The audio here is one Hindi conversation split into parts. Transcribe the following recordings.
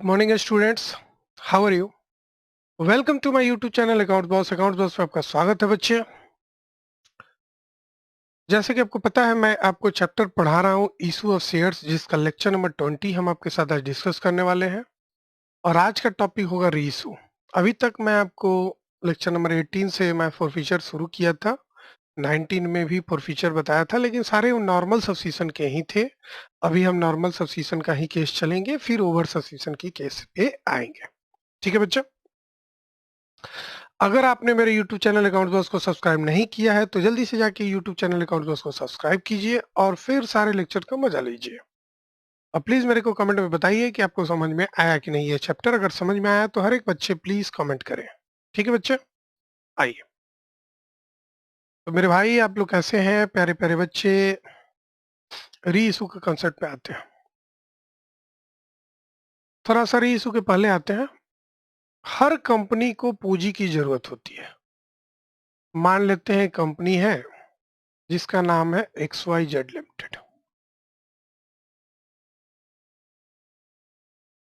Morning students, how are you? Welcome to my YouTube channel account boss. Account boss में आपका स्वागत है बच्चे। जैसे कि आपको पता है, मैं आपको चैप्टर पढ़ा रहा हूँ इशू ऑफ शेयर्स, जिसका लेक्चर नंबर 20 हम आपके साथ आज डिस्कस करने वाले हैं। और आज का टॉपिक होगा री इशू। अभी तक मैं आपको लेक्चर नंबर 18 से मैं फॉरफीचर शुरू किया था, 19 में भी फॉरफीचर बताया था, लेकिन सारे नॉर्मल सब्सिशन के ही थे। अभी हम नॉर्मल सब्सिशन का ही केस चलेंगे, फिर ओवर सब्सिशन की केस पे आएंगे। ठीक है बच्चों? अगर आपने मेरे YouTube चैनल अकाउंट बॉस को सब्सक्राइब नहीं किया है तो जल्दी से जाके YouTube चैनल अकाउंट बॉस को सब्सक्राइब कीजिए और फिर सारे लेक्चर का मजा लीजिए। और प्लीज मेरे को कमेंट में बताइए कि आपको समझ में आया कि नहीं ये चैप्टर। अगर समझ में आया तो हर एक बच्चे प्लीज कमेंट करें। ठीक है बच्चे, आइए। तो मेरे भाई, आप लोग कैसे हैं प्यारे प्यारे बच्चे? री इशू के कंसेप्ट पे आते हैं। थोड़ा सा री इशू के पहले आते हैं। हर कंपनी को पूंजी की जरूरत होती है। मान लेते हैं कंपनी है जिसका नाम है XYZ लिमिटेड।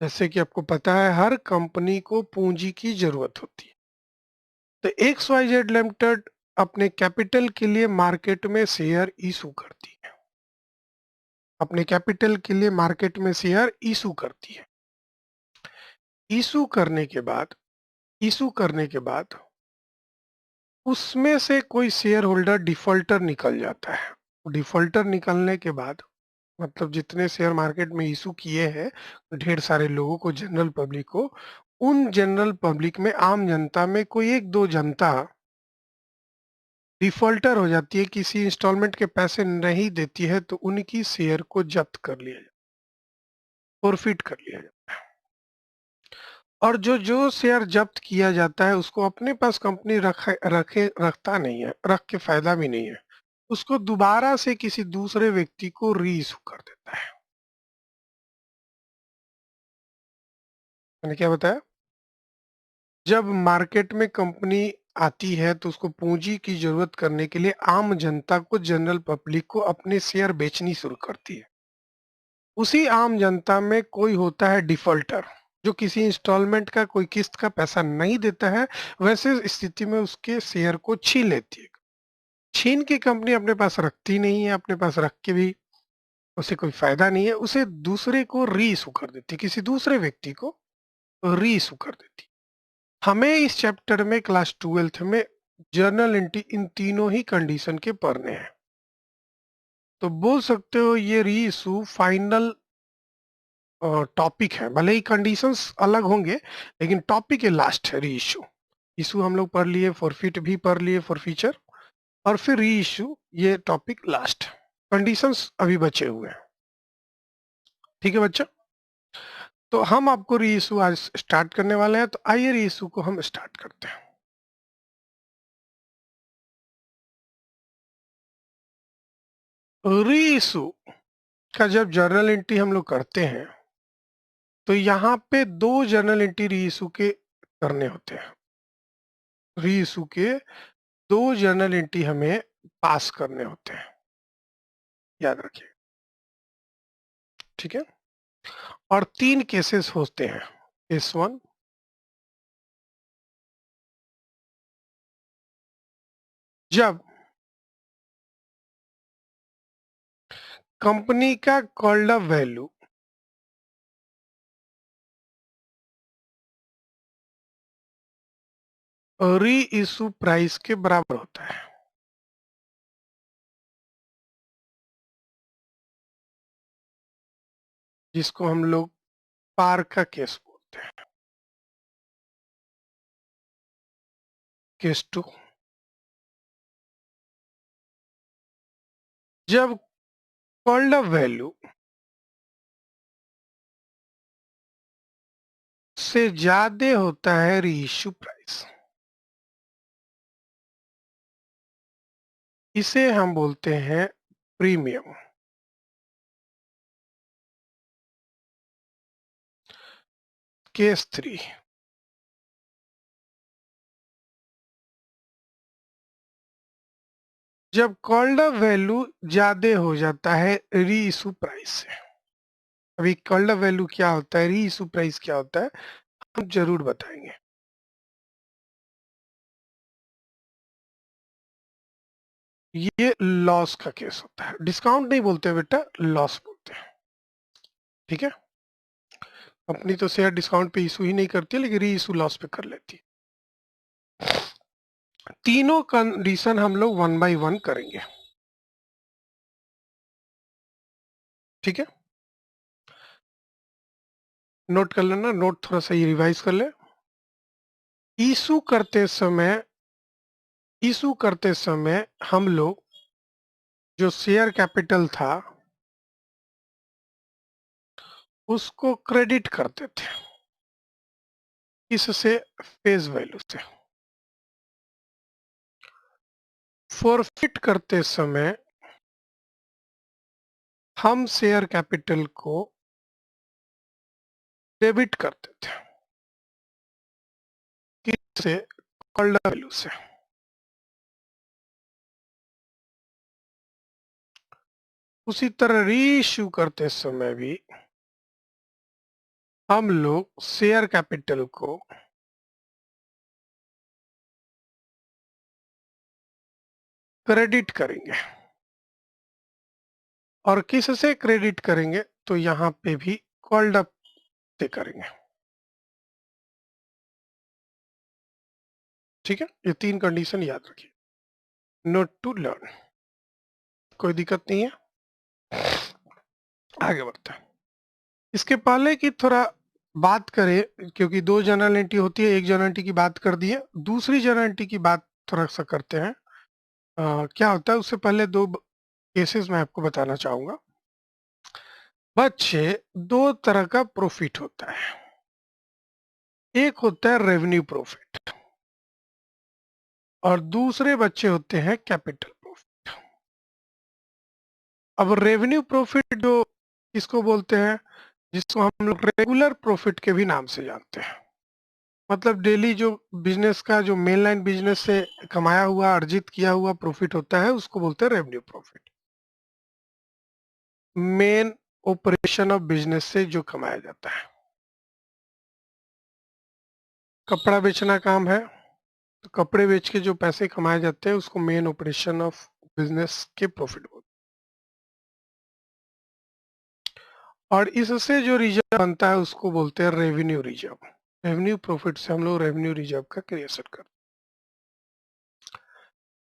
जैसे कि आपको पता है, हर कंपनी को पूंजी की जरूरत होती है। तो XYZ लिमिटेड अपने कैपिटल के लिए मार्केट में शेयर इशू करती है। अपने कैपिटल के लिए मार्केट में शेयर इशू करती है। इशू करने के बाद इशू करने के बाद उसमें से कोई शेयर होल्डर डिफॉल्टर निकल जाता है। डिफॉल्टर निकलने के बाद, मतलब जितने शेयर मार्केट में इशू किए हैं ढेर सारे लोगों को, जनरल पब्लिक को, उन जनरल पब्लिक में, आम जनता में कोई एक दो जनता डिफॉल्टर हो जाती है, किसी इंस्टॉलमेंट के पैसे नहीं देती है, तो उनकी शेयर को जब्त कर लिया जाए, फॉरफिट कर लिया जाए। और जो जो शेयर जब्त किया जाता है उसको अपने पास कंपनी रखता नहीं है, रख के फायदा भी नहीं है। उसको दोबारा से किसी दूसरे व्यक्ति को री इशू कर देता है। मैंने क्या बताया? जब मार्केट में कंपनी आती है तो उसको पूंजी की जरूरत करने के लिए आम जनता को, जनरल पब्लिक को अपने शेयर बेचनी शुरू करती है। उसी आम जनता में कोई होता है डिफॉल्टर, जो किसी इंस्टॉलमेंट का, कोई किस्त का पैसा नहीं देता है। वैसे स्थिति में उसके शेयर को छीन लेती है। छीन के कंपनी अपने पास रखती नहीं है, अपने पास रख के भी उसे कोई फायदा नहीं है, उसे दूसरे को री इशू कर देती है, किसी दूसरे व्यक्ति को री इशू कर देती है। हमें इस चैप्टर में क्लास 12th में जर्नल एंट्री इन तीनों ही कंडीशन के पढ़ने हैं। तो बोल सकते हो ये री इशू फाइनल टॉपिक है। भले ही कंडीशंस अलग होंगे, लेकिन टॉपिक है लास्ट है री इशू। इशू हम लोग पढ़ लिए, फॉरफिट भी पढ़ लिए, फॉर फीचर, और फिर री इशू, ये टॉपिक लास्ट। कंडीशंस अभी बचे हुए हैं। ठीक है बच्चा? तो हम आपको री इशू आज स्टार्ट करने वाले हैं, तो आइए री इशू को हम स्टार्ट करते हैं। री इशू का जब जर्नल एंट्री हम लोग करते हैं तो यहाँ पे दो जर्नल एंट्री री इशू के करने होते हैं। री इशू के दो जर्नल एंट्री हमें पास करने होते हैं, याद रखिए। ठीक है? और तीन केसेस होते हैं। केस 1, जब कंपनी का कॉल्ड अप वैल्यू री इशू प्राइस के बराबर होता है। जिसको हम लोग पार का केस बोलते हैं। केस 2, जब कॉल्ड अप वैल्यू से ज्यादा होता है री इशू प्राइस, इसे हम बोलते हैं प्रीमियम। केस 3, जब कॉल्ड अप वैल्यू ज्यादा हो जाता है री इशू प्राइस से, अभी कॉल्ड अप वैल्यू क्या होता है, री इशू प्राइस क्या होता है, हम जरूर बताएंगे। ये लॉस का केस होता है, डिस्काउंट नहीं बोलते बेटा, लॉस बोलते हैं। ठीक है, कंपनी तो शेयर डिस्काउंट पे इशू ही नहीं करती, लेकिन री इशू लॉस पे कर लेती है। तीनों कंडीशन हम लोग वन बाय वन करेंगे। ठीक है, नोट कर लेना, नोट थोड़ा सा ये रिवाइज कर ले। इशू करते समय हम लोग जो शेयर कैपिटल था उसको क्रेडिट करते थे, इससे फेस वैल्यू से। फॉरफिट करते समय हम शेयर कैपिटल को डेबिट करते थे, किससे, कॉल्ड वैल्यू से। उसी तरह री इश्यू करते समय भी हम लोग शेयर कैपिटल को क्रेडिट करेंगे, और किससे क्रेडिट करेंगे, तो यहाँ पे भी कॉल्ड अप से करेंगे। ठीक है, ये तीन कंडीशन याद रखिए, नोट टू लर्न। कोई दिक्कत नहीं है, आगे बढ़ते हैं। इसके पहले कि थोड़ा बात करें, क्योंकि दो जनरल एंट्री होती है, एक जनरल एंट्री की बात कर दी है, दूसरी जनरल एंट्री की बात थोड़ा सा करते हैं। क्या होता है, उससे पहले दो केसेस मैं आपको बताना चाहूंगा। बच्चे, दो तरह का प्रॉफिट होता है, एक होता है रेवेन्यू प्रॉफिट और दूसरे बच्चे होते हैं कैपिटल प्रॉफिट। अब रेवेन्यू प्रॉफिट जो किसको बोलते हैं, जिसको हम लोग रेगुलर प्रॉफिट के भी नाम से जानते हैं, मतलब डेली जो बिजनेस का, जो मेन लाइन बिजनेस से कमाया हुआ, अर्जित किया हुआ प्रॉफिट होता है, उसको बोलते हैं revenue profit. Main operation of business से जो कमाया जाता है। कपड़ा बेचना काम है, तो कपड़े बेच के जो पैसे कमाए जाते हैं उसको मेन ऑपरेशन ऑफ बिजनेस के प्रॉफिट बोलते हैं। और इससे जो रिजर्व बनता है उसको बोलते हैं रेवेन्यू रिजर्व। रेवेन्यू प्रॉफिट से हम लोग रेवेन्यू रिजर्व का क्रिएशन करते हैं।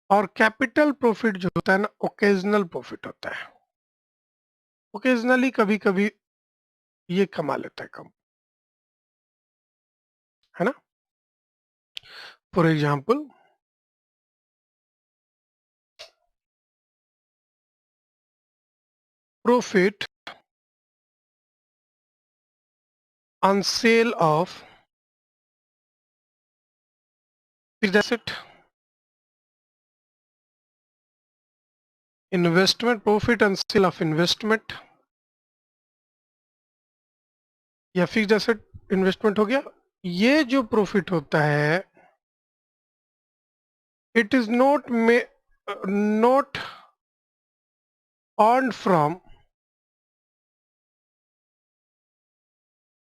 और कैपिटल प्रॉफिट जो होता है ना, ओकेजनल प्रॉफिट होता है, ओकेजनली कभी कभी ये कमा लेता है कम, है ना। For example, profit on sale of fixed asset, investment, profit on sale of investment या फिक्स्ड एसेट इन्वेस्टमेंट हो गया। ये जो प्रॉफिट होता है, it is not earn from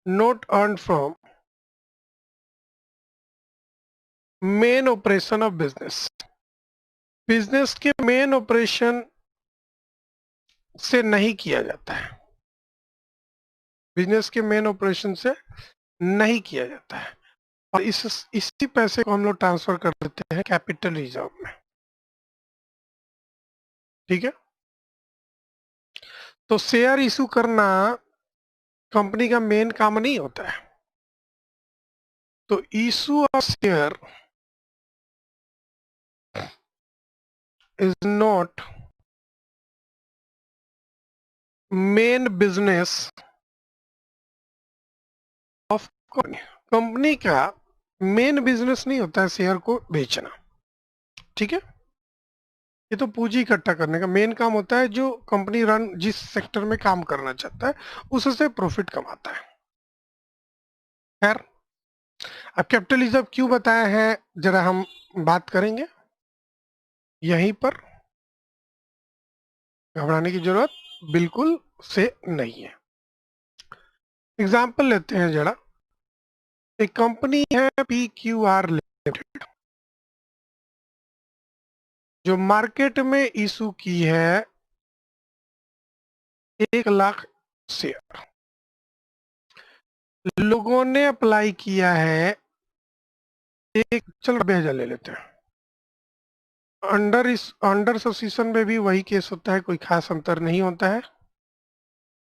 not earn from main operation of business. Business के मेन ऑपरेशन से नहीं किया जाता है, बिजनेस के मेन ऑपरेशन से नहीं किया जाता है, और इसी पैसे को हम लोग ट्रांसफर कर देते हैं कैपिटल रिजर्व में। ठीक है, तो शेयर इशू करना कंपनी का मेन काम नहीं होता है, तो issue of share is not main business of company. Company का मेन बिजनेस नहीं होता है शेयर को बेचना। ठीक है, ये तो पूंजी इकट्ठा करने का मेन काम होता है, जो कंपनी रन जिस सेक्टर में काम करना चाहता है उससे प्रॉफिट कमाता है। खैर, अब कैपिटल रिजर्व क्यों बताया है, जरा हम बात करेंगे। यहीं पर घबराने की जरूरत बिल्कुल से नहीं है। एग्जाम्पल लेते हैं जरा। एक कंपनी है PQR लिमिटेड, जो मार्केट में इशू की है 1 लाख शेयर। लोगों ने अप्लाई किया है चल 90,000 ले लेते हैं। अंडर सब्सिशन में भी वही केस होता है, कोई खास अंतर नहीं होता है।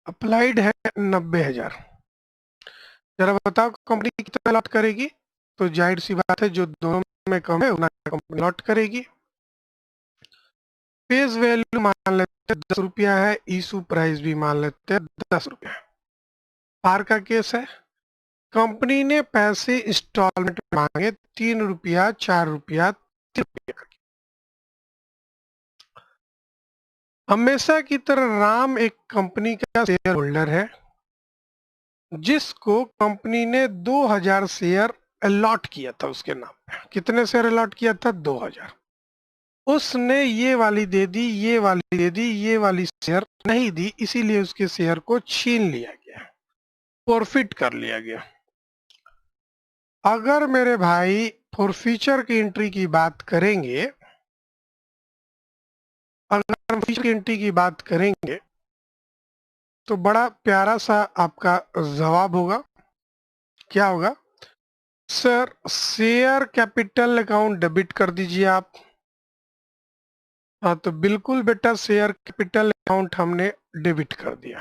अप्लाइड है 90,000। जरा बताओ कंपनी कितना लॉट करेगी? तो जाहिर सी बात है, जो दोनों में कम है उतना कंपनी लॉट करेगी। फेस वैल्यू मान लेते हैं 10 रुपया है, इशू प्राइस भी मान लेते हैं 10 रुपया। पार का केस है। कंपनी ने पैसे इंस्टॉलमेंट में मांगे 3 रुपया, 4 रुपया, 3 रुपया करके। हमेशा की तरह राम एक कंपनी का शेयर होल्डर है, जिसको कंपनी ने 2,000 शेयर अलॉट किया था उसके नाम पे। कितने शेयर अलॉट किया था? 2,000। उसने ये वाली दे दी, ये वाली दे दी, ये वाली शेयर नहीं दी, इसीलिए उसके शेयर को छीन लिया गया, फॉरफिट कर लिया गया। अगर मेरे भाई फॉरफीचर की एंट्री की बात करेंगे, अगर हम फीचर की एंट्री की बात करेंगे तो बड़ा प्यारा सा आपका जवाब होगा। क्या होगा? Sir, share capital account debit कर दीजिए आप। हाँ, तो बिल्कुल बेटा, शेयर कैपिटल अकाउंट हमने डेबिट कर दिया।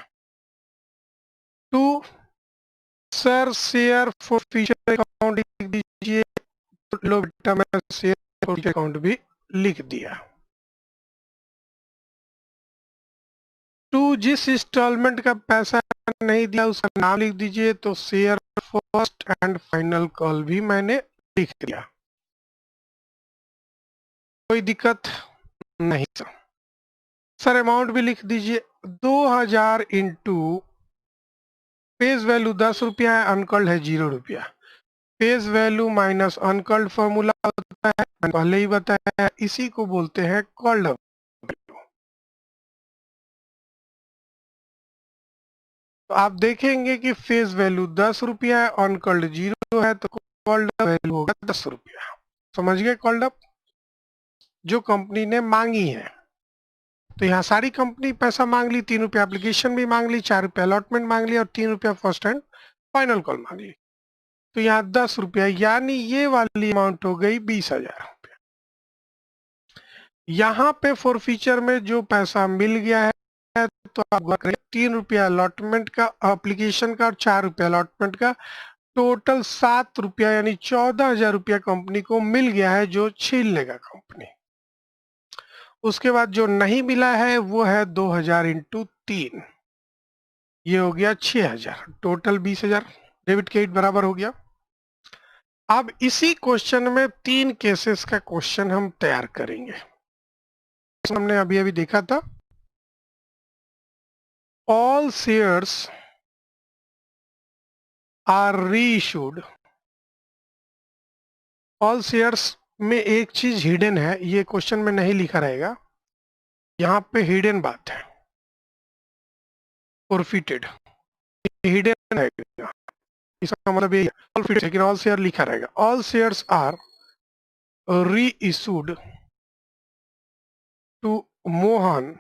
To, sir share for future account लिख दीजिए। तो लो बेटा, मैं शेयर फॉर फ्यूचर अकाउंट भी लिख दिया। टू, जिस इंस्टॉलमेंट का पैसा नहीं दिया उसका नाम लिख दीजिए। तो share first and final call भी मैंने लिख दिया। कोई दिक्कत नहीं सर। सर अमाउंट भी लिख दीजिए। 2,000 इंटू फेस वैल्यू 10 रुपया है, अनकॉल्ड है 0 रुपया। Face value minus uncalled formula होता है, मैंने पहले ही बताया है, इसी को बोलते हैं कॉल्ड अप वैल्यू। तो आप देखेंगे कि फेस वैल्यू 10 रुपया है, अनकॉल्ड 0 है, तो कॉल्ड अप वैल्यू होगा 10 रुपया। समझ गए? कॉल्ड अप जो कंपनी ने मांगी है। तो यहाँ सारी कंपनी पैसा मांग ली, 3 रुपया एप्लीकेशन भी मांग ली, 4 रुपया अलॉटमेंट मांग ली और 3 रुपया फर्स्ट एंड फाइनल कॉल मांग ली। तो यहाँ 10 रुपया, यानी ये वाली अमाउंट हो गई 20,000। यहाँ पे फॉरफीचर में जो पैसा मिल गया है, तो आप 3 रुपया अलॉटमेंट का, एप्लीकेशन का और 4 रुपया अलॉटमेंट का, टोटल 7 रुपया यानी 14,000 रुपया कंपनी को मिल गया है, जो छीन लेगा कंपनी। उसके बाद जो नहीं मिला है वो है 2,000 इंटू 3, ये हो गया 6,000, टोटल 20,000। डेबिट क्रेडिट बराबर हो गया। अब इसी क्वेश्चन में 3 केसेस का क्वेश्चन हम तैयार करेंगे। हमने अभी अभी देखा था, all shares are reissued. All shares में एक चीज हिडन है, ये क्वेश्चन में नहीं लिखा रहेगा, यहाँ पे हिडन बात है, फॉरफिटेड, हिडन है। इसका मतलब ये ऑल फिट, लेकिन ऑल शेयर लिखा रहेगा। All shares are reissued to Mohan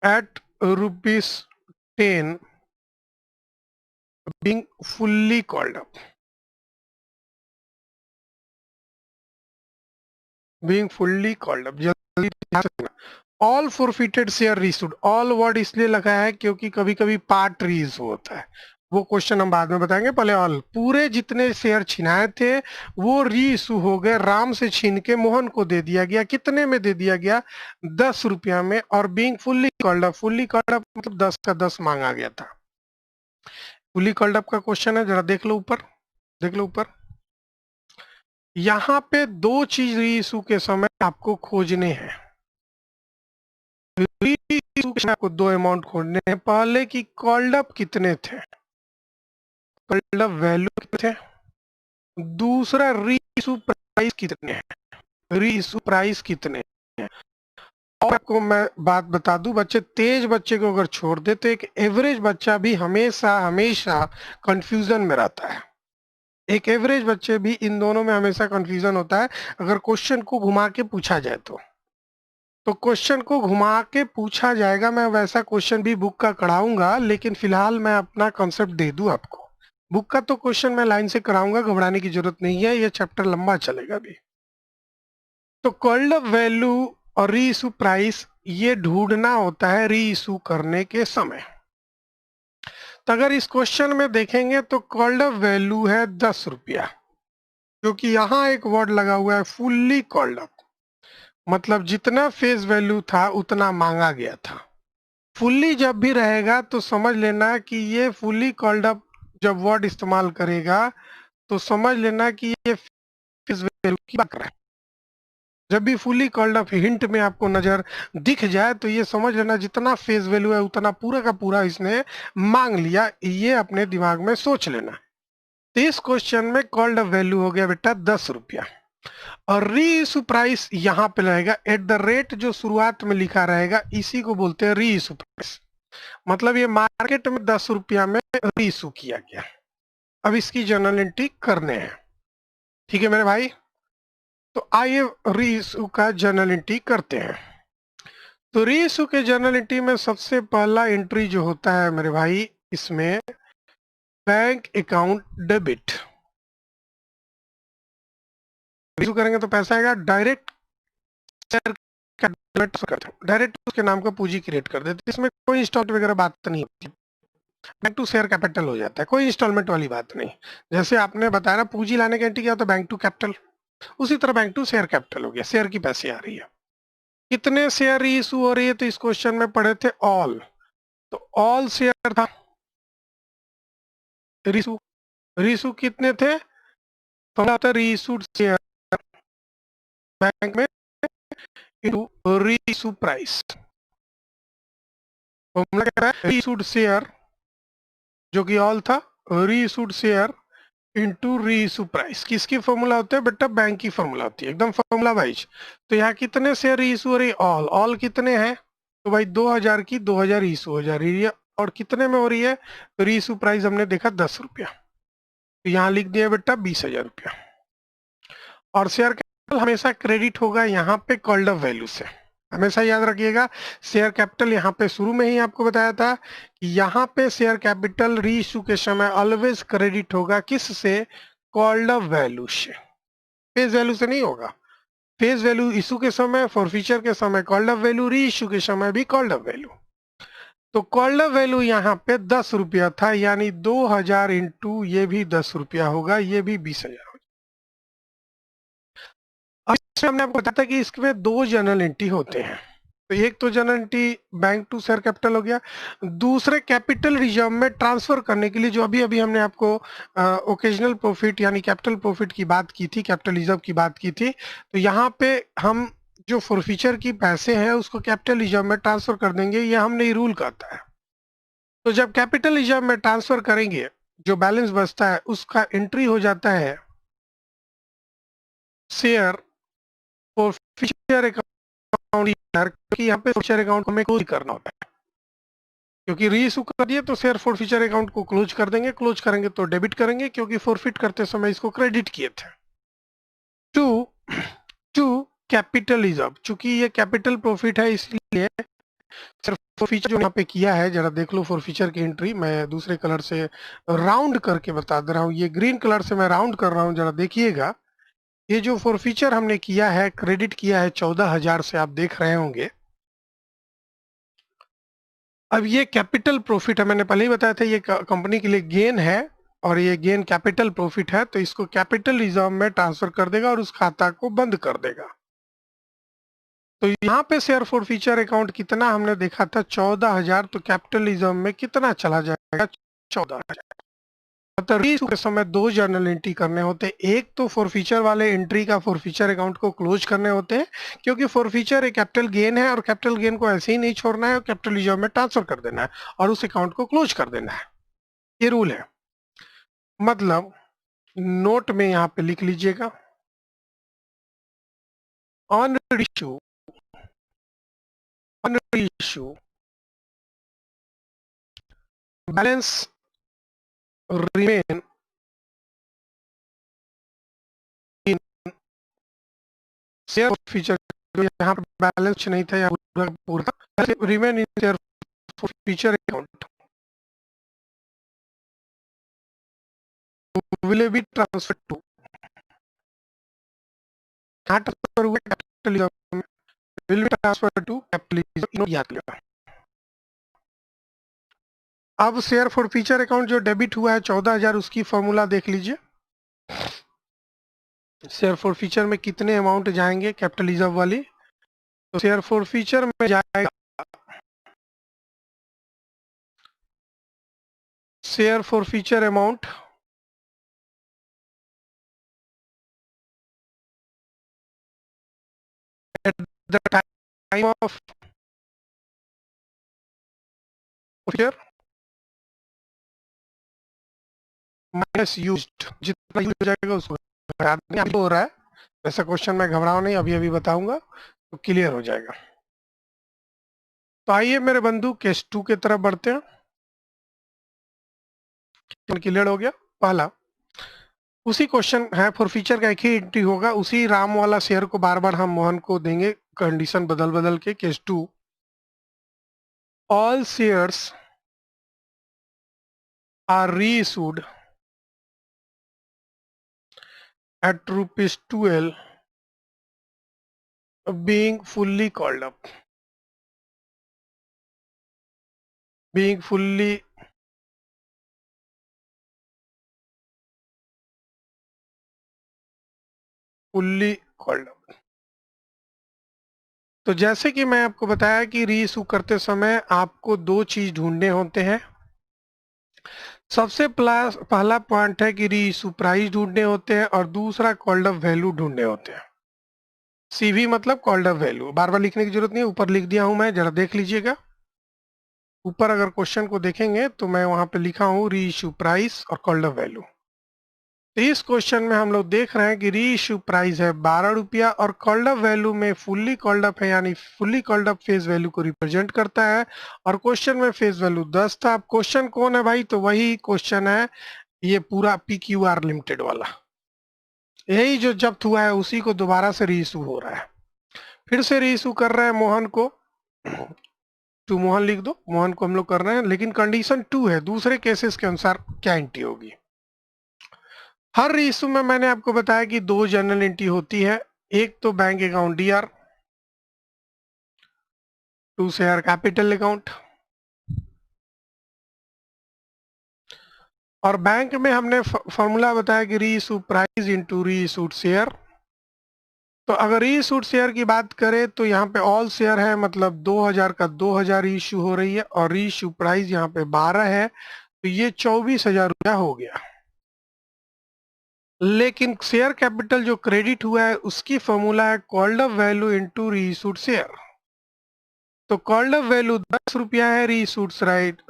at ₹10 being fully called up, being fully called up। जल्दी ध्यान से सुनना। All forfeited share reissued, all word इसलिए लगा है क्योंकि कभी कभी पार्ट रीइश्यू होता है, वो क्वेश्चन हम बाद में बताएंगे। पहले ऑल, पूरे जितने शेयर छिनाए थे वो रीइश्यू हो गए, राम से छीन के मोहन को दे दिया गया। कितने में दे दिया गया? 10 रुपया में। और being fully called up, fully called up मतलब 10 का 10 मांगा गया था। फुल्ली कॉल्ड अप का क्वेश्चन है, जरा देख लो ऊपर, देख लो ऊपर। यहाँ पे 2 चीज रीइश्यू के समय आपको खोजने हैं। रीइश्यू के समय आपको 2 अमाउंट खोजने हैं। पहले की कॉल्ड अप कितने थे, कॉल्ड अप वैल्यू कितने थे, दूसरा रीइश्यू प्राइस कितने हैं, रीइश्यू प्राइस कितने हैं। और आपको मैं बात बता दूं, तेज बच्चे को अगर छोड़ दे तो एक एवरेज बच्चा भी हमेशा हमेशा कंफ्यूजन में रहता है। एक एवरेज बच्चे भी इन दोनों में हमेशा कंफ्यूजन होता है अगर क्वेश्चन को घुमा के पूछा जाए तो क्वेश्चन को घुमा के पूछा जाएगा। मैं वैसा क्वेश्चन भी बुक का कराऊंगा, लेकिन फिलहाल मैं अपना कॉन्सेप्ट दे दूं आपको। बुक का तो क्वेश्चन मैं लाइन से कराऊंगा, घबराने की जरूरत नहीं है, ये चैप्टर लंबा चलेगा भी। तो कॉल्ड अप वैल्यू और री इशू प्राइस ये ढूंढना होता है री इशू करने के समय। तो अगर इस क्वेश्चन में देखेंगे तो कॉल्ड अप वैल्यू है 10 रुपया, क्योंकि यहाँ एक वर्ड लगा हुआ है फुल्ली कॉल्ड अप, मतलब जितना फेस वैल्यू था उतना मांगा गया था। फुल्ली जब भी रहेगा तो समझ लेना कि ये फुल्ली कॉल्ड अप जब वर्ड इस्तेमाल करेगा तो समझ लेना कि ये फेस वैल्यू की बात कर रहा है। जब भी फुली कॉल्ड अप हिंट में आपको नजर दिख जाए तो ये समझ लेना जितना फेस वैल्यू है उतना पूरा का पूरा इसने मांग लिया, ये अपने दिमाग में सोच लेना। तो इस क्वेश्चन में कॉल्ड अप वैल्यू हो गया बेटा 10 रुपया, और री इशू प्राइस यहाँ पे रहेगा एट द रेट, जो शुरुआत में लिखा रहेगा इसी को बोलते हैं री इशू प्राइस। मतलब ये मार्केट में 10 रुपया में री इशू किया गया। अब इसकी जर्नल एंट्री करने हैं, ठीक है मेरे भाई। तो आइए री इशू का जर्नल एंट्री करते हैं। तो री इशू के जर्नल एंट्री में सबसे पहला एंट्री जो होता है मेरे भाई, इसमें बैंक अकाउंट डेबिट। इशू करेंगे तो पैसा आएगा, डायरेक्ट शेयर का डेबिट करते हैं, डायरेक्ट उसके नाम का पूंजी क्रिएट कर देते हैं, इसमें कोई इंस्टॉलमेंट वगैरह बात नहीं होती। बैंक टू शेयर कैपिटल हो जाता है, कोई इंस्टॉलमेंट वाली बात नहीं। जैसे आपने बताया ना पूंजी लाने का एंट्री किया तो बैंक टू कैपिटल, उसी तरह बैंक टू शेयर कैपिटल हो गया, शेयर की पैसे आ रही है। कितने शेयर री इशू हो रही है, तो इस क्वेश्चन में पढ़े थे ऑल, तो ऑल शेयर था रीसू। रीसू कितने थे, फॉर्मूला रीइशूड शेयर बैंक में इनटू रीइशू प्राइस। फॉर्मूला क्या है, रीइशूड शेयर जो कि ऑल था, reissued share into reissue price. किसकी फॉर्मूला होता है बेटा, बैंक की फॉर्मूला होती है, एकदम फॉर्मूला वाइज। तो यहाँ कितने शेयर रीइशू हो रही, ऑल, ऑल कितने हैं, तो भाई 2000 की 2000 इशू हो जा रही है, और कितने में हो रही है, तो रीइशू प्राइस हमने देखा 10 रुपया, तो यहाँ लिख दिया बेटा 20,000 रुपया। और शेयर कैपिटल हमेशा क्रेडिट होगा यहाँ पे कॉल्ड अप वैल्यू से, हमेशा याद रखिएगा। शेयर कैपिटल यहाँ पे शुरू में ही आपको बताया था कि यहाँ पे शेयर कैपिटल री इशू के समय ऑलवेज क्रेडिट होगा, किस से, कॉल्ड अप वैल्यू से, फेस वैल्यू से नहीं होगा। फेस वैल्यू इशू के समय, फॉरफीचर के समय कॉल्ड अप वैल्यू, री इशू के समय भी कॉल्ड अप वैल्यू। तो कॉल्ड अप वैल्यू यहाँ पे 10 रुपया था, यानी 2000 इंटू ये भी 10 रुपया होगा, ये भी 20,000। अब इसमें हमने आपको बताया था कि इसमें दो जर्नल एंट्री होते हैं। तो एक तो journal entry bank to share capital हो गया, दूसरे कैपिटल रिजर्व में ट्रांसफर करने के लिए, जो अभी अभी हमने आपको ओकेजनल प्रॉफिट यानी कैपिटल प्रॉफिट की बात की थी, कैपिटल रिजर्व की बात की थी। तो यहाँ पे हम जो फॉरफीचर की पैसे हैं उसको कैपिटल रिजर्व में ट्रांसफर कर देंगे, ये हम नहीं रूल करता है। तो जब कैपिटल रिजर्व में ट्रांसफर करेंगे, जो बैलेंस बचता है उसका एंट्री हो जाता है शेयर फॉरफीचर अकाउंट, क्योंकि यहाँ पे फॉरफीचर अकाउंट हमें क्लोज करना होता है, क्योंकि री इशू कर दिए तो शेयर फॉरफीचर अकाउंट को क्लोज कर देंगे, क्लोज करेंगे तो डेबिट करेंगे, क्योंकि फॉरफिट करते समय इसको क्रेडिट किए थे। टू टू कैपिटल रिजर्व, चूंकि ये कैपिटल प्रॉफिट है इसलिए सिर्फ फॉरफीचर जो यहाँ पे किया है, जरा देख लो फॉरफीचर की एंट्री, मैं दूसरे कलर से राउंड करके बता दे रहा हूँ, ये ग्रीन कलर से मैं राउंड कर रहा हूँ, जरा देखिएगा। ये जो फॉरफीचर हमने किया है, क्रेडिट किया है 14,000 से, आप देख रहे होंगे। अब ये कैपिटल प्रॉफिट है, मैंने पहले ही बताया था ये कंपनी के लिए गेन है, और ये गेन कैपिटल प्रॉफिट है, तो इसको कैपिटल रिजर्व में ट्रांसफर कर देगा और उस खाता को बंद कर देगा। तो यहाँ पे शेयर फॉरफीचर अकाउंट कितना हमने देखा था, 14,000, तो कैपिटल रिजर्व में कितना चला जाएगा, 14,000। मतलब रीइशू के समय दो जर्नल एंट्री करने होते हैं, एक तो फॉरफीचर वाले एंट्री का फॉरफीचर अकाउंट को क्लोज करने होते हैं, क्योंकि फॉरफीचर एक कैपिटल गेन है और कैपिटल गेन को ऐसे ही नहीं छोड़ना है, कैपिटल रिजर्व में ट्रांसफर कर देना है और उस अकाउंट को क्लोज कर देना है, ये रूल है। मतलब नोट में यहाँ पे लिख लीजिएगा, on issue on reissue, balance remain in share forfeiture, जो यहाँ पर बैलेंस नहीं था, यहाँ पूरा पूरा remain in share forfeiture account will be transfer to, यहाँ ट्रांसफर हुआ capitalism, will be transfer to capitalism, याद रखिएगा। अब शेयर फॉर फीचर अकाउंट जो डेबिट हुआ है 14,000, उसकी फॉर्मूला देख लीजिए। शेयर फॉर फीचर में कितने अमाउंट जाएंगे कैपिटलिज्म वाली, तो शेयर फॉर फीचर में जाएगा share for feature amount at the time of feature minus used, जितना यूज हो जाएगा उसको हटा देंगे। अभी हो रहा है ऐसा क्वेश्चन, मैं घबराऊं नहीं, अभी अभी बताऊंगा तो क्लियर हो जाएगा। तो आइए मेरे बंधु केस 2 की तरफ बढ़ते हैं। क्लियर हो गया पहला, उसी क्वेश्चन है फॉर फीचर का एक ही एंट्री होगा, उसी राम वाला शेयर को बार बार हम मोहन को देंगे, कंडीशन बदल बदल के। Case 2, all shares are reissued at rupees 12 being fully called up, being fully called up। तो जैसे कि मैं आपको बताया कि रीइश्यू करते समय आपको दो चीज ढूंढने होते हैं। सबसे पहला पॉइंट है कि रीइश्यू प्राइस ढूंढने होते हैं, और दूसरा कॉल्ड अप वैल्यू ढूंढने होते हैं। सीवी मतलब कॉल्ड अप वैल्यू, बार बार लिखने की जरूरत नहीं है, ऊपर लिख दिया हूं मैं, जरा देख लीजिएगा। ऊपर अगर क्वेश्चन को देखेंगे तो मैं वहां पे लिखा हूं री इश्यू प्राइस और कॉल्ड अप वैल्यू। तो इस क्वेश्चन में हम लोग देख रहे हैं कि री इश्यू प्राइस है 12 रुपया, और कॉल्ड अप वैल्यू में फुल्ली कॉल्ड अप है, यानी fully called up face value को रिप्रेजेंट करता है, और क्वेश्चन में फेस वैल्यू 10 था। अब क्वेश्चन कौन है भाई, तो वही क्वेश्चन है ये पूरा PQR लिमिटेड वाला, यही जो जब्त हुआ है उसी को दोबारा से री इश्यू हो रहा है, फिर से री इश्यू कर रहे हैं मोहन को। टू मोहन लिख दो, मोहन को हम लोग कर रहे हैं, लेकिन कंडीशन 2 है, दूसरे केसेस के अनुसार क्या एंट्री होगी। हर रीइश्यू में मैंने आपको बताया कि दो जनरल एंट्री होती है, एक तो bank account DR, to share capital account. और बैंक में हमने फॉर्मूला बताया कि reissue price into reissued share. तो अगर रीइश्यूड शेयर की बात करें तो यहाँ पे ऑल शेयर है, मतलब 2000 का 2000 इश्यू हो रही है, और रीइश्यू प्राइस यहाँ पे 12 है, तो ये 24,000 रुपया हो गया। लेकिन शेयर कैपिटल जो क्रेडिट हुआ है उसकी फॉर्मूला है called up value into reissued share. तो कॉल्ड अप वैल्यू 10 रुपया है, रीइश्यूड राइट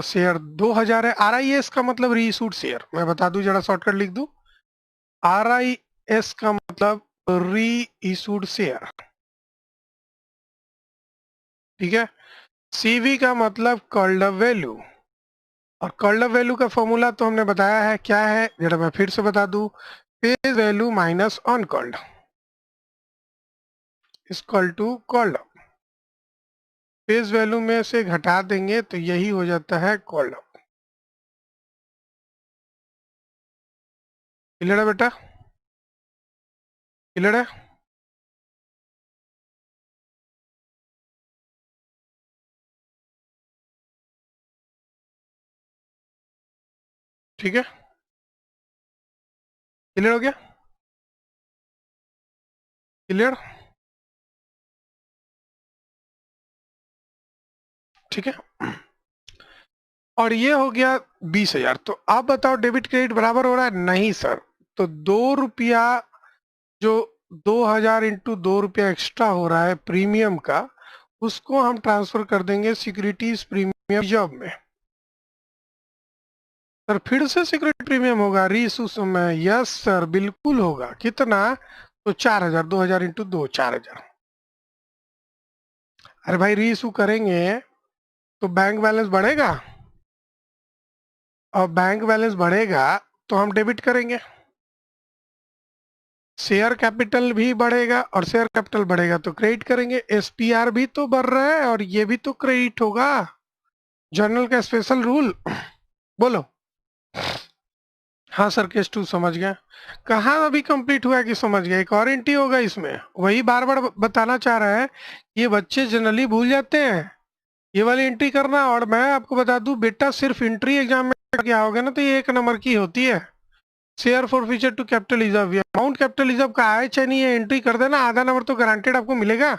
शेयर 2000 है। RIS का मतलब रीइश्यूड शेयर, मैं बता दूं, जरा शॉर्टकट लिख दूं, RIS का मतलब री इशूड शेयर, ठीक है। CV का मतलब कॉल्ड अप वैल्यू, और कॉल्ड अप वैल्यू का फॉर्मूला तो हमने बताया है क्या है, जरा मैं फिर से बता दूं, face value minus uncalled equal to called up. Face value में से घटा देंगे तो यही हो जाता है कॉल्ड अप। क्लियर है बेटा, क्लियर है। ठीक है, क्लियर हो गया, क्लियर, ठीक है। और ये हो गया 20,000। तो आप बताओ डेबिट क्रेडिट बराबर हो रहा है, नहीं सर। तो 2 रुपया जो 2000 इंटू 2 रुपया एक्स्ट्रा हो रहा है प्रीमियम का, उसको हम ट्रांसफर कर देंगे सिक्योरिटीज प्रीमियम जॉब में। सर फिर से सिक्योरिटी प्रीमियम होगा रीइश्यू में? यस सर बिल्कुल होगा। कितना? तो 4000, 2000 इंटू 2, 4000। अरे भाई री इशू करेंगे तो बैंक बैलेंस बढ़ेगा, और बैंक बैलेंस बढ़ेगा तो हम डेबिट करेंगे, शेयर कैपिटल भी बढ़ेगा और शेयर कैपिटल बढ़ेगा तो क्रेडिट करेंगे, एसपीआर भी तो बढ़ रहा है और ये भी तो क्रेडिट होगा, जर्नल का स्पेशल रूल। बोलो। हाँ सर केस टू समझ गया। कहाँ अभी कंप्लीट हुआ कि समझ गया, एक और एंट्री होगा इसमें, वही बार बार बताना चाह रहा है। ये बच्चे जनरली भूल जाते हैं, ये वाली एंट्री करना। और मैं आपको बता दूं बेटा, सिर्फ एंट्री एग्जाम में क्या होगा ना, तो ये 1 नंबर की होती है। Share for future to capital reserve, amount capital reserve का आए चाहे नहीं, ये एंट्री कर देना, आधा नंबर तो गारंटेड आपको मिलेगा।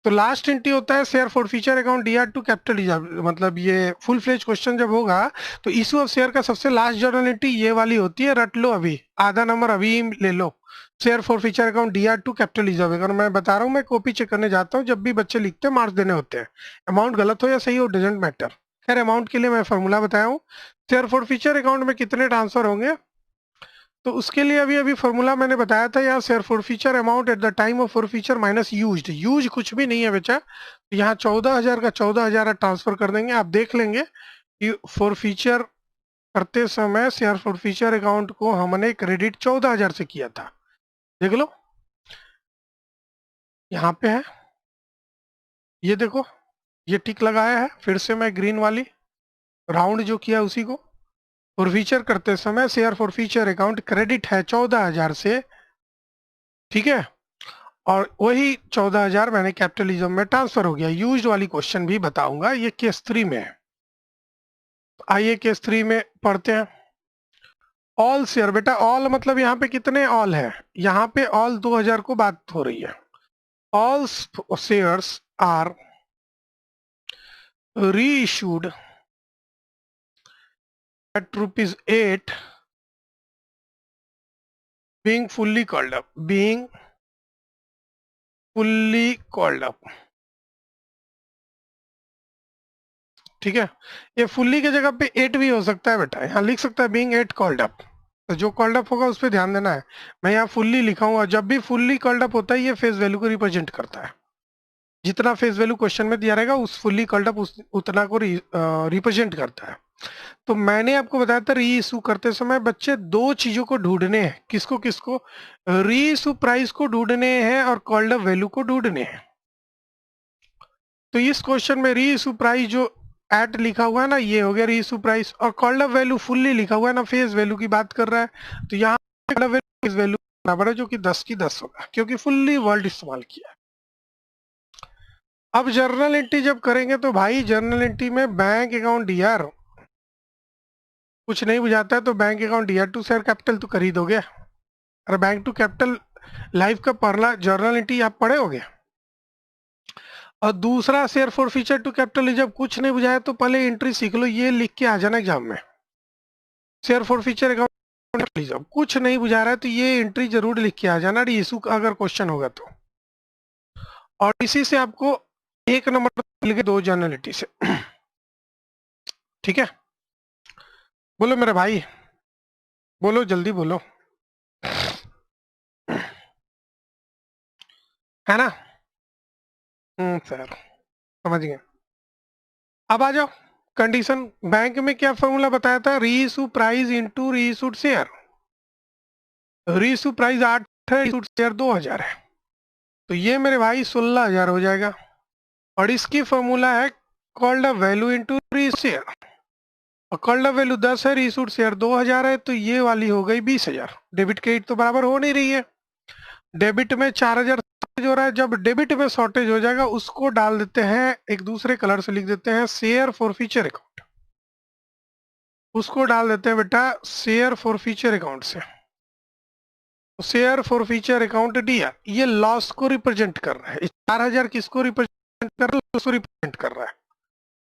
तो लास्ट एंट्री होता है share for future account DR to capital reserve, मतलब ये फुल फ्लेज क्वेश्चन जब होगा तो इशू ऑफ शेयर का सबसे लास्ट जर्नल एंट्री ये वाली होती है, रट लो अभी, आधा नंबर अभी ले लो। Share for future account DR to capital reserve, अगर मैं बता रहा हूँ, मैं कॉपी चेक करने जाता हूँ, जब भी बच्चे लिखते हैं मार्क्स देने होते हैं, अमाउंट गलत हो या सही हो डजेंट मैटर। खैर अमाउंट के लिए मैं फॉर्मूला बताया हूँ। शेयर फॉर फ्यूचर अकाउंट में कितने ट्रांसफर होंगे, तो उसके लिए अभी अभी फॉर्मूला मैंने बताया था, यहाँ share for future amount at the time of for future minus used, use कुछ भी नहीं है बेटा, तो यहाँ 14,000 का 14,000 ट्रांसफर कर देंगे। आप देख लेंगे कि फॉर फ्यूचर करते समय शेयर फॉर फ्यूचर अकाउंट को हमने क्रेडिट 14,000 से किया था, देख लो यहाँ पे है, ये देखो, ये टिक लगाया है, फिर से मैं ग्रीन वाली राउंड जो किया उसी को, फॉर फ्यूचर करते समय share for future account credit है 14,000 से, ठीक है, और वही 14,000 मैंने कैपिटलिज्म में ट्रांसफर हो गया। यूज्ड वाली क्वेश्चन भी बताऊंगा, ये केस 3 में है। तो आइए केस 3 में पढ़ते हैं। ऑल शेयर, बेटा ऑल मतलब यहाँ पे कितने ऑल है, यहाँ पे ऑल 2,000 को बात हो रही है। ऑल शेयर्स आर री issued at ₹8 being fully called up, being fully called up, ठीक है। ये फुल्ली की जगह पे 8 भी हो सकता है बेटा, यहाँ लिख सकता है बीइंग 8 कॉल्ड अप, तो जो कॉल्ड अप होगा उस पर ध्यान देना है। मैं यहाँ फुल्ली लिखा हूँ, और जब भी फुल्ली कॉल्ड अप होता है ये फेस वैल्यू को रिप्रेजेंट करता है, जितना फेस वैल्यू क्वेश्चन में दिया रहेगा उस फुल्ली कॉल्ड अप उतना को रिप्रेजेंट करता है। तो मैंने आपको बताया था री इशू करते समय बच्चे दो चीजों को ढूंढने हैं, किसको किसको, री इशू प्राइस को ढूंढने हैं और कॉल्ड अप वैल्यू को ढूंढने हैं। तो इस क्वेश्चन में री इशू प्राइस जो एट लिखा हुआ है ना, ये हो गया री इशू प्राइस, और कॉल्ड अप वैल्यू फुल्ली लिखा हुआ है ना, फेस वैल्यू की बात कर रहा है, तो यहाँ फेस वैल्यू बराबर है जो कि 10 की 10 होगा, क्योंकि फुल्ली वर्ड इस्तेमाल किया है। अब जर्नल एंट्री जब करेंगे तो भाई जर्नल एंट्री में बैंक अकाउंट डीआर कुछ नहीं बुझाता है, तो bank account DR to share capital तो कर ही दोगे। अरे बैंक टू कैपिटल लाइफ का पढ़ना जर्नल एंट्री आप पढ़े होगे। और दूसरा share for future to capital, जब कुछ नहीं बुझाया तो पहले एंट्री सीख लो, ये लिख के आ जाना एग्जाम में, शेयर फॉर फ्यूचर अकाउंट, जब कुछ नहीं बुझा रहा है तो ये एंट्री जरूर लिख के आ जाना, इशू का अगर क्वेश्चन होगा तो। और इसी से आपको 1 नंबर मिल गए 2 जर्नलिटी से, ठीक है। बोलो मेरे भाई, बोलो जल्दी बोलो, है ना। सर समझ गए। अब आ जाओ कंडीशन, बैंक में क्या फॉर्मूला बताया था, री इशू प्राइस इंटू री इशूड शेयर, री इशू प्राइस 8 है, इशूड शेयर 2,000 है, तो ये मेरे भाई 16,000 हो जाएगा। और इसकी फॉर्मूला है कॉल्ड अ वैल्यू इंटू री शेयर, और कॉल्ड अ वैल्यू 10 है, री इशूड शेयर 2,000 है, तो ये वाली हो गई 20,000। डेबिट क्रेडिट तो बराबर हो नहीं रही है, डेबिट में 4,000 हो रहा है, जब डेबिट में शॉर्टेज हो जाएगा उसको डाल देते हैं, एक दूसरे कलर से लिख देते हैं शेयर फॉर फ्यूचर अकाउंट, उसको डाल देते हैं बेटा शेयर फॉर फ्यूचर अकाउंट से। Share for future account D R, ये लॉस को रिप्रेजेंट कर रहा है, 4,000 किसको रिप्रेजेंट कर रहा है, लॉस को रिप्रेजेंट कर रहा है।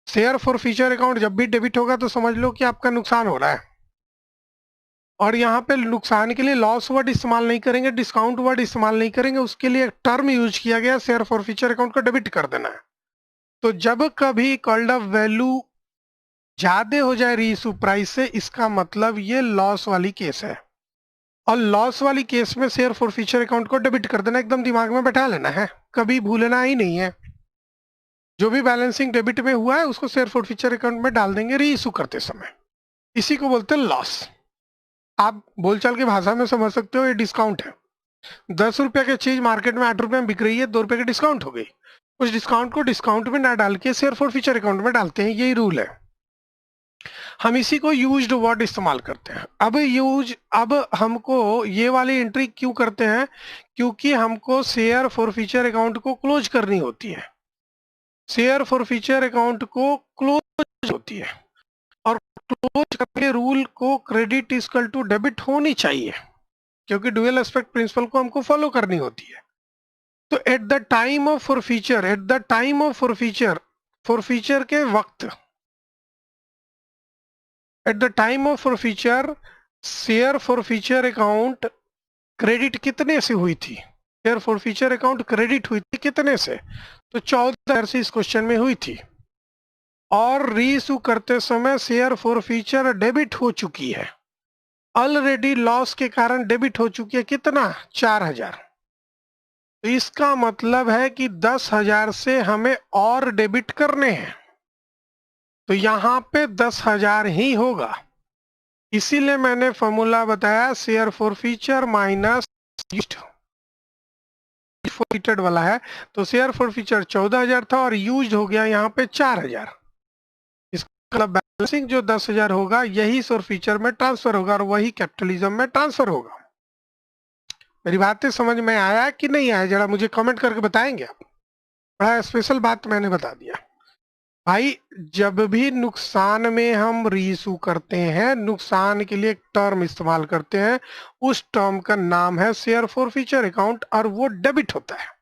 शेयर फॉर फ्यूचर अकाउंट जब भी डेबिट होगा तो समझ लो कि आपका नुकसान हो रहा है, और यहाँ पे नुकसान के लिए लॉस वर्ड इस्तेमाल नहीं करेंगे, डिस्काउंट वर्ड इस्तेमाल नहीं करेंगे, उसके लिए एक टर्म यूज किया गया, शेयर फॉर फ्यूचर अकाउंट को डेबिट कर देना है। तो जब कभी कॉल्ड अप वैल्यू ज्यादा हो जाए री इशू प्राइस से, इसका मतलब ये लॉस वाली केस है, और लॉस वाली केस में शेयर फॉर फ्यूचर अकाउंट को डेबिट कर देना, एकदम दिमाग में बैठा लेना है, कभी भूलना ही नहीं है। जो भी बैलेंसिंग डेबिट में हुआ है उसको शेयर फॉरफीचर अकाउंट में डाल देंगे री इशू करते समय। इसी को बोलते हैं लॉस। आप बोलचाल की भाषा में समझ सकते हो, ये डिस्काउंट है। 10 रुपए की चीज मार्केट में 8 रुपए में बिक रही है, 2 रुपए की डिस्काउंट हो गई, उस डिस्काउंट को डिस्काउंट में ना डाल के शेयर फॉरफीचर अकाउंट में डालते हैं, यही रूल है। हम इसी को यूज्ड वर्ड इस्तेमाल करते हैं। अब हमको ये वाली एंट्री क्यों करते हैं? क्योंकि हमको शेयर फॉरफीचर अकाउंट को क्लोज करनी होती है। शेयर फॉरफीचर अकाउंट को क्लोज होती है, और क्लोज करके रूल को क्रेडिट इक्वल टू डेबिट होनी चाहिए, क्योंकि डुअल एस्पेक्ट प्रिंसिपल को हमको फॉलो करनी होती है। तो at the time of forfeiture, forfeiture के वक्त, at the time of forfeiture share forfeiture account credit कितने से हुई थी? शेयर फॉरफीचर अकाउंट क्रेडिट हुई थी कितने से? तो 14,000 से इस क्वेश्चन में हुई थी, और री इशू करते समय शेयर फॉरफीचर डेबिट हो चुकी है, ऑलरेडी लॉस के कारण डेबिट हो चुकी है। कितना? 4,000। तो इसका मतलब है कि 10,000 से हमें और डेबिट करने हैं, तो यहाँ पे 10,000 ही होगा। इसीलिए मैंने फॉर्मूला बताया, शेयर फॉरफीचर माइनस फॉरफीटेड वाला है। तो शेयर फॉरफीचर 14,000 था और यूज्ड हो गया यहाँ पे 4,000। इसका मतलब बैलेंसिंग जो 10,000 होगा यही फॉरफीचर में ट्रांसफर होगा, और वही कैपिटलिज्म में ट्रांसफर होगा। मेरी बातें समझ में आया कि नहीं आया? जरा मुझे कमेंट करके बताएंगे आप। बड़ा स्पेशल बात मैंने बता दिया भाई। जब भी नुकसान में हम रीइशू करते हैं, नुकसान के लिए एक टर्म इस्तेमाल करते हैं, उस टर्म का नाम है शेयर फॉरफीचर अकाउंट, और वो डेबिट होता है।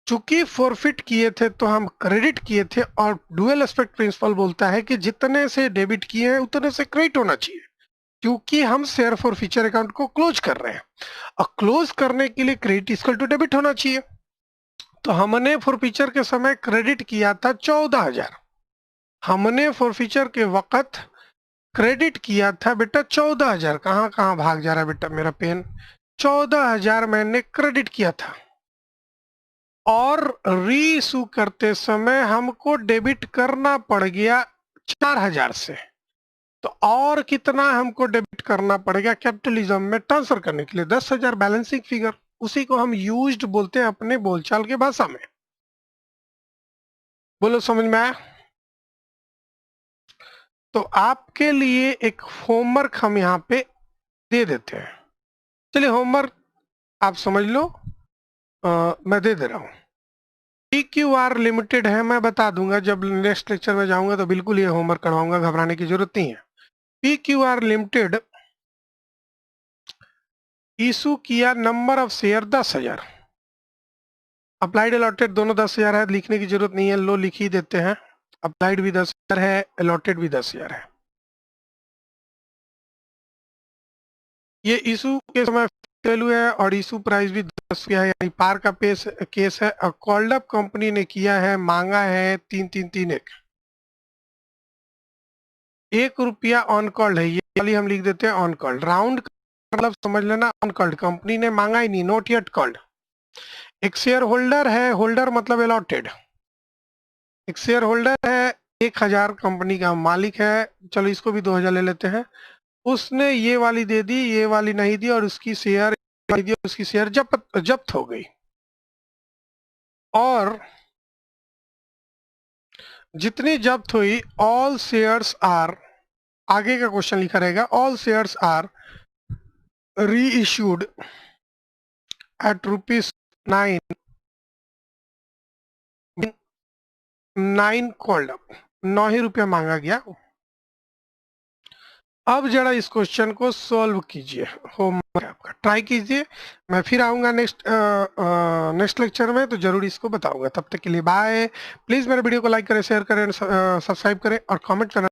चूंकि फॉरफिट किए थे तो हम क्रेडिट किए थे, और डुअल एस्पेक्ट प्रिंसिपल बोलता है कि जितने से डेबिट किए हैं उतने से क्रेडिट होना चाहिए, क्योंकि हम शेयर फॉरफीचर अकाउंट को क्लोज कर रहे हैं, और क्लोज करने के लिए क्रेडिट इक्वल टू डेबिट होना चाहिए। तो हमने फॉरफीचर के समय क्रेडिट किया था 14,000, हमने फॉरफीचर के वक्त क्रेडिट किया था बेटा 14,000। कहाँ कहाँ भाग जा रहा है बेटा मेरा पेन? 14,000 मैंने क्रेडिट किया था, और री इशू करते समय हमको डेबिट करना पड़ गया 4,000 से। तो और कितना हमको डेबिट करना पड़ेगा कैपिटलिज्म में ट्रांसफर करने के लिए? 10,000 बैलेंसिंग फिगर। उसी को हम यूज्ड बोलते हैं अपने बोलचाल के भाषा में। बोलो समझ में आया? तो आपके लिए एक होमवर्क हम यहाँ पे दे देते हैं। चलिए होमवर्क आप समझ लो, मैं दे रहा हूँ। PQR लिमिटेड है, मैं बता दूंगा जब नेक्स्ट लेक्चर में जाऊंगा तो बिल्कुल ये होमवर्क करवाऊंगा, घबराने की जरूरत नहीं है। PQR लिमिटेड इशू किया number of share 10,000, applied allotted दोनों 10,000 है, लिखने की जरूरत नहीं है, लो लिख ही देते हैं। अप्लाइड भी 10,000 है, अलॉटेड भी 10,000 है। ये इशू के समय वैल्यू है और इशू प्राइस भी 10 रुपया है, यानी पार का केस है। और कॉल्ड अप कंपनी ने किया है, मांगा है 3,331, 1 रुपया ऑन कॉल्ड है। ये वाली हम लिख देते हैं ऑन कॉल्ड। राउंड मतलब समझ लेना ऑन कॉल्ड, कंपनी ने मांगा ही नहीं, नोट येट कॉल्ड। एक शेयर होल्डर है, होल्डर मतलब अलॉटेड, एक शेयर होल्डर है 1,000, कंपनी का मालिक है, चलो इसको भी 2,000 ले लेते हैं। उसने ये वाली दे दी, ये वाली नहीं दी, और उसकी शेयर दी, उसकी शेयर जब्त हो गई। और जितनी जब्त हुई, ऑल शेयर्स आर, आगे का क्वेश्चन लिखा रहेगा, ऑल शेयर्स आर री इश्यूड एट ₹9 कॉल्ड अप, 9 ही रुपया मांगा गया। अब जरा इस क्वेश्चन को सॉल्व कीजिए, होमवर्क आपका, ट्राई कीजिए। मैं फिर आऊंगा नेक्स्ट लेक्चर में, तो जरूर इसको बताऊंगा। तब तक के लिए बाय। प्लीज मेरे वीडियो को लाइक करें, शेयर करें, सब्सक्राइब करें और कमेंट करना